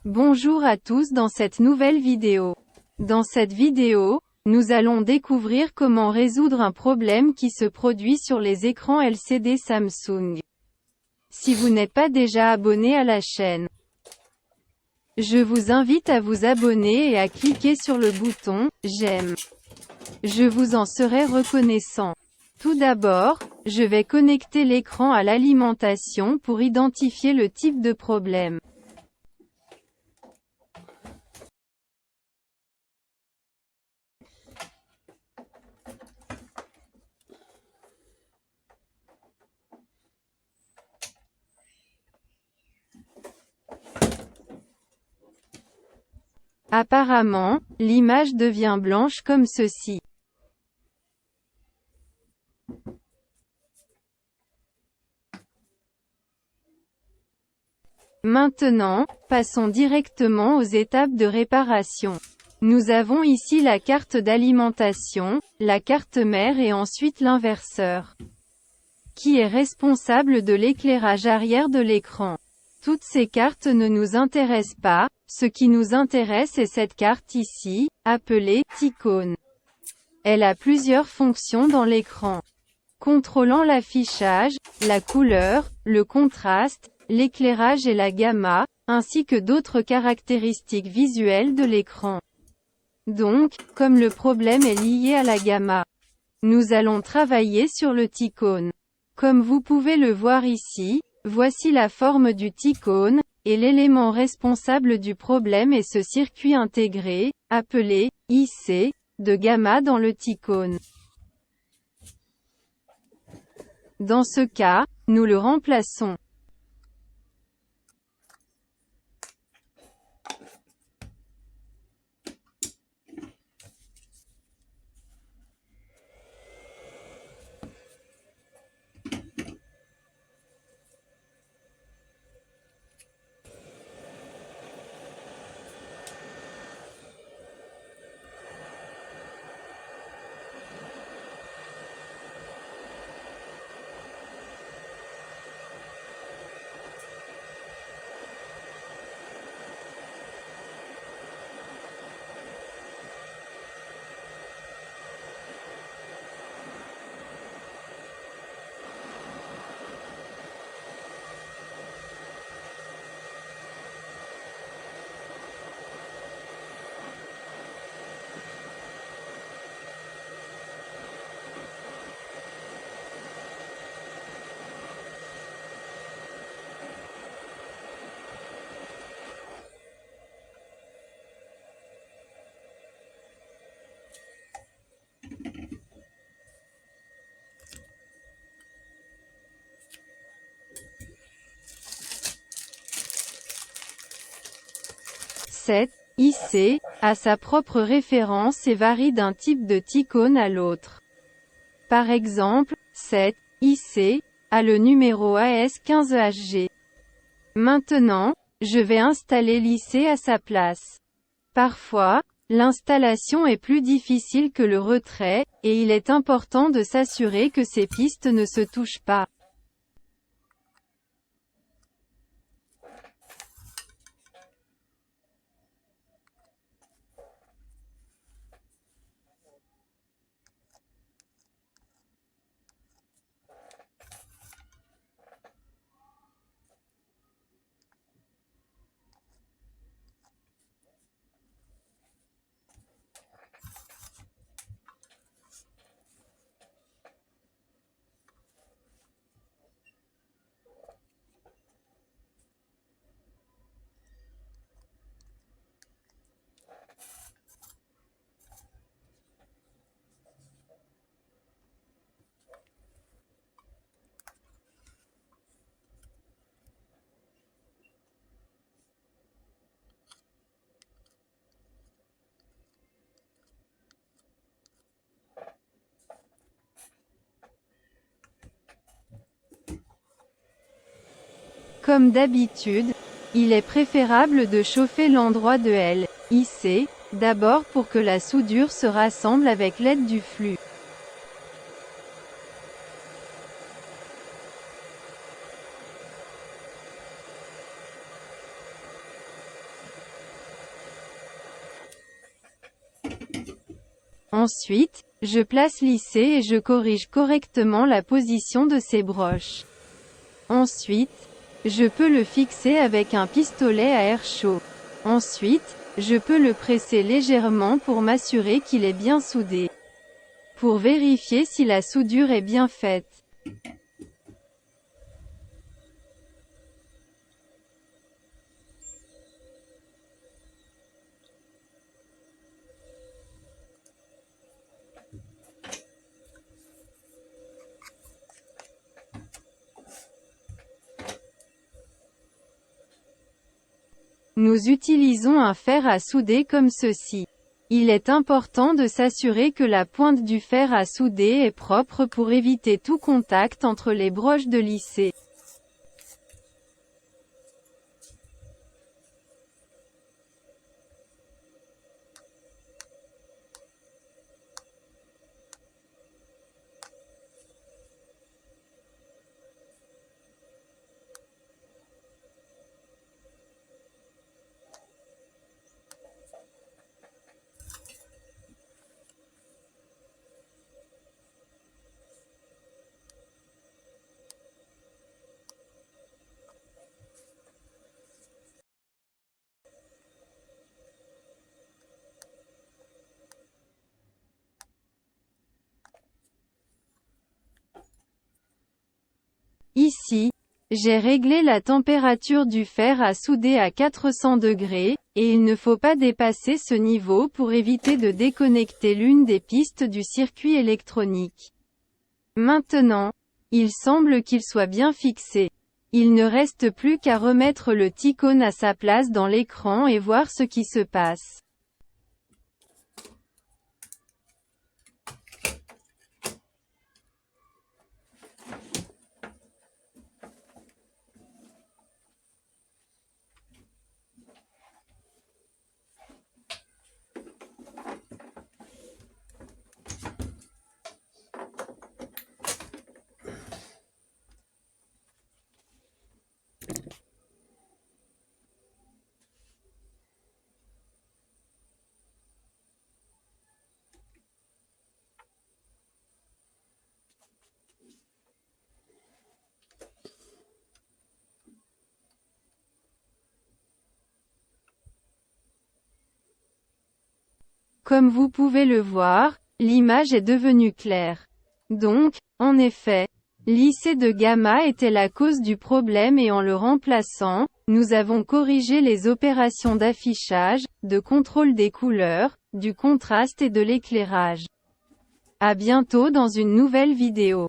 Bonjour à tous dans cette nouvelle vidéo. Dans cette vidéo, nous allons découvrir comment résoudre un problème qui se produit sur les écrans LCD Samsung. Si vous n'êtes pas déjà abonné à la chaîne, je vous invite à vous abonner et à cliquer sur le bouton « J'aime ». Je vous en serai reconnaissant. Tout d'abord, je vais connecter l'écran à l'alimentation pour identifier le type de problème. Apparemment, l'image devient blanche comme ceci. Maintenant, passons directement aux étapes de réparation. Nous avons ici la carte d'alimentation, la carte mère et ensuite l'inverseur, qui est responsable de l'éclairage arrière de l'écran. Toutes ces cartes ne nous intéressent pas, ce qui nous intéresse est cette carte ici, appelée « Ticone ». Elle a plusieurs fonctions dans l'écran, contrôlant l'affichage, la couleur, le contraste, l'éclairage et la gamma, ainsi que d'autres caractéristiques visuelles de l'écran. Donc, comme le problème est lié à la gamma, nous allons travailler sur le Ticone. Comme vous pouvez le voir ici, voici la forme du Ticone, et l'élément responsable du problème est ce circuit intégré, appelé IC, de gamma dans le Ticone. Dans ce cas, nous le remplaçons. Cet IC a sa propre référence et varie d'un type de Ticone à l'autre. Par exemple, cet IC a le numéro AS15HG. Maintenant, je vais installer l'IC à sa place. Parfois, l'installation est plus difficile que le retrait, et il est important de s'assurer que ces pistes ne se touchent pas. Comme d'habitude, il est préférable de chauffer l'endroit de l'IC, d'abord pour que la soudure se rassemble avec l'aide du flux. Ensuite, je place lissé et je corrige correctement la position de ces broches. Ensuite, je peux le fixer avec un pistolet à air chaud. Ensuite, je peux le presser légèrement pour m'assurer qu'il est bien soudé. Pour vérifier si la soudure est bien faite. Nous utilisons un fer à souder comme ceci. Il est important de s'assurer que la pointe du fer à souder est propre pour éviter tout contact entre les broches de lissé. Ici, j'ai réglé la température du fer à souder à 400 degrés, et il ne faut pas dépasser ce niveau pour éviter de déconnecter l'une des pistes du circuit électronique. Maintenant, il semble qu'il soit bien fixé. Il ne reste plus qu'à remettre le T-Cone à sa place dans l'écran et voir ce qui se passe. Comme vous pouvez le voir, l'image est devenue claire. Donc, en effet, l'IC de gamma était la cause du problème et en le remplaçant, nous avons corrigé les opérations d'affichage, de contrôle des couleurs, du contraste et de l'éclairage. À bientôt dans une nouvelle vidéo.